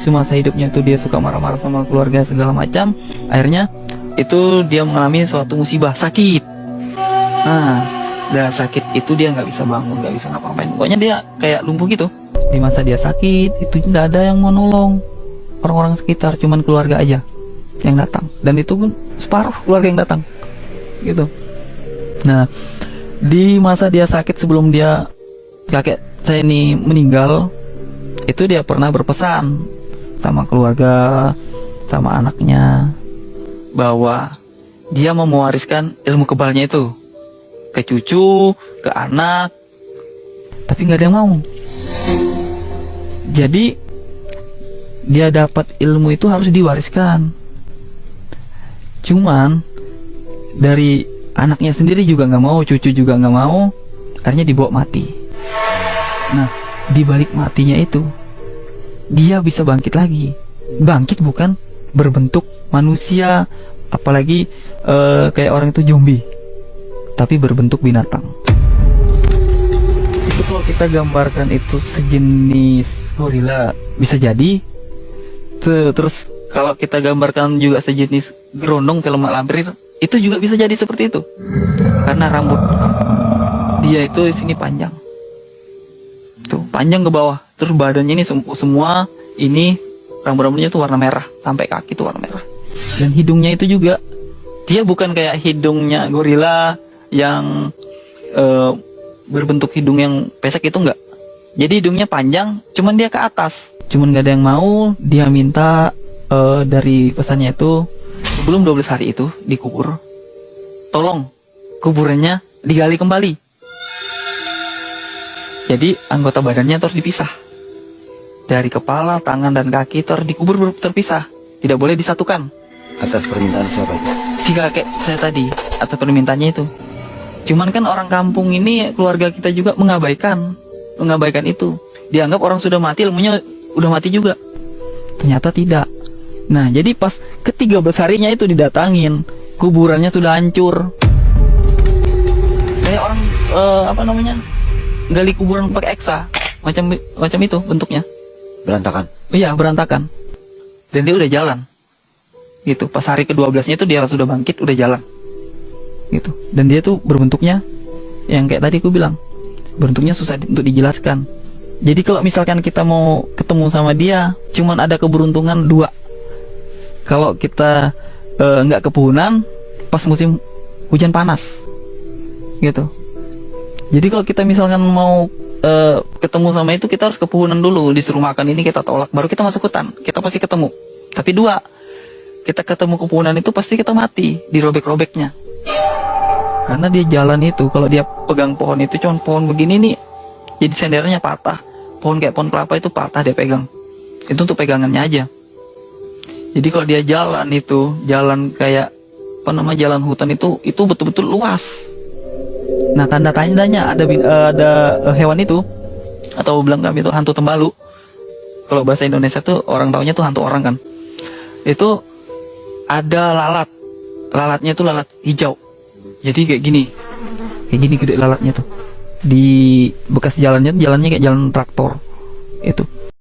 semasa hidupnya itu dia suka marah-marah sama keluarga segala macam. Akhirnya itu dia mengalami suatu musibah, sakit. Nah, udah sakit itu dia nggak bisa bangun, nggak bisa ngapa-ngapain. Pokoknya dia kayak lumpuh gitu. Di masa dia sakit itu tidak ada yang mau nolong orang-orang sekitar, cuman keluarga aja yang datang. Dan itu pun separuh keluarga yang datang gitu. Nah, di masa dia sakit sebelum dia kakek saya ini meninggal, itu dia pernah berpesan sama keluarga, sama anaknya, bahwa dia mau mewariskan ilmu kebalnya itu ke cucu, ke anak, tapi nggak ada yang mau. Jadi dia dapat ilmu itu harus diwariskan. Cuman dari anaknya sendiri juga nggak mau, cucu juga nggak mau, akhirnya dibawa mati. Nah, di balik matinya itu dia bisa bangkit lagi. Bangkit bukan berbentuk manusia, apalagi kayak orang itu zombie, tapi berbentuk binatang. Itu kalau kita gambarkan itu sejenis gorila bisa jadi. Terus kalau kita gambarkan juga sejenis gerondong film Mak Lampir, itu juga bisa jadi seperti itu. Karena rambut dia itu di sini panjang. Tuh, panjang ke bawah. Terus badannya ini semua ini rambut-rambutnya tuh warna merah, sampai kaki tuh warna merah. Dan hidungnya itu juga dia bukan kayak hidungnya gorila yang berbentuk hidung yang pesek, itu enggak. Jadi hidungnya panjang, cuman dia ke atas. Cuman gak ada yang mau. Dia minta dari pesannya itu sebelum 12 hari itu dikubur, tolong kuburannya digali kembali. Jadi anggota badannya terus dipisah. Dari kepala, tangan, dan kaki terus dikubur terpisah. Tidak boleh disatukan. Atas permintaan siapa itu? Si kakek saya tadi, atas permintaannya itu. Cuman kan orang kampung ini, keluarga kita juga mengabaikan itu. Dianggap orang sudah mati, ilmunya udah mati juga. Ternyata tidak. Nah, jadi pas ke-13 harinya itu didatangin, kuburannya sudah hancur. Kayak orang gali kuburan pakai eksa, macam itu bentuknya. Berantakan. Iya, berantakan. Dan dia udah jalan. Gitu. Pas hari ke-12-nya itu dia sudah bangkit, udah jalan. Gitu. Dan dia tuh berbentuknya yang kayak tadi aku bilang, bentuknya susah untuk dijelaskan. Jadi kalau misalkan kita mau ketemu sama dia, cuman ada keberuntungan 2. Kalau kita nggak ke Puhunan pas musim hujan panas, gitu. Jadi kalau kita misalkan mau ketemu sama itu, kita harus ke Puhunan dulu, disuruh makan ini kita tolak, baru kita masuk hutan, kita pasti ketemu. Tapi 2, kita ketemu ke Puhunan itu pasti kita mati, dirobek-robeknya. Karena dia jalan itu, kalau dia pegang pohon itu, cuma pohon begini nih, jadi sendernya patah. Pohon kayak pohon kelapa itu patah dia pegang. Itu untuk pegangannya aja. Jadi kalau dia jalan itu, jalan kayak jalan hutan itu betul-betul luas. Nah, tanda-tandanya ada hewan itu, atau bilang kami itu hantu tembalu. Kalau bahasa Indonesia tuh orang taunya tuh hantu orang kan. Itu ada lalat. Lalatnya itu lalat hijau. Jadi kayak gini gede lalatnya tuh. Di bekas jalannya kayak jalan traktor itu.